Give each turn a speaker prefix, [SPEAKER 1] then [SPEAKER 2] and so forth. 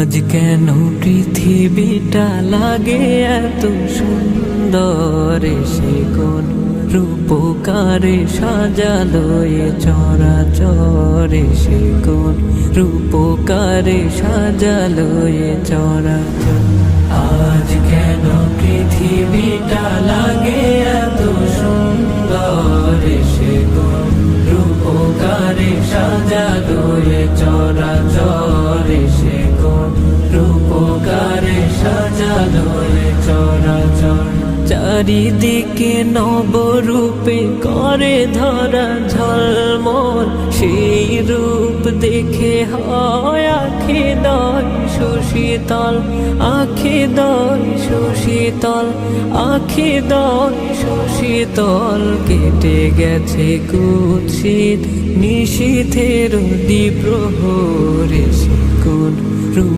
[SPEAKER 1] আজ কেন পৃথিবীটা লাগে এত সুন্দর, সে কোন রূপকারে সাজালো এ চরাচরে, সে কোন রূপকারে সাজালো এ চরাচর। আজ কেন পৃথিবীটা লাগে এত সুন্দর, সে কোন রূপকারে সাজালো এ চরাচরে, সে কোন রূপকারে সাজালো এ চরাচর। চারিদিকে নবরূপে করে ধরা ঝলমল, সেই রূপ দেখে হয় আখি দয় সুশীতল, আখি দয় সুশীতল, আখি দয় সুশীতল। কেটে গেছে কুৎসিত নিশীথের দ্বিপ্রহরে, সে কোন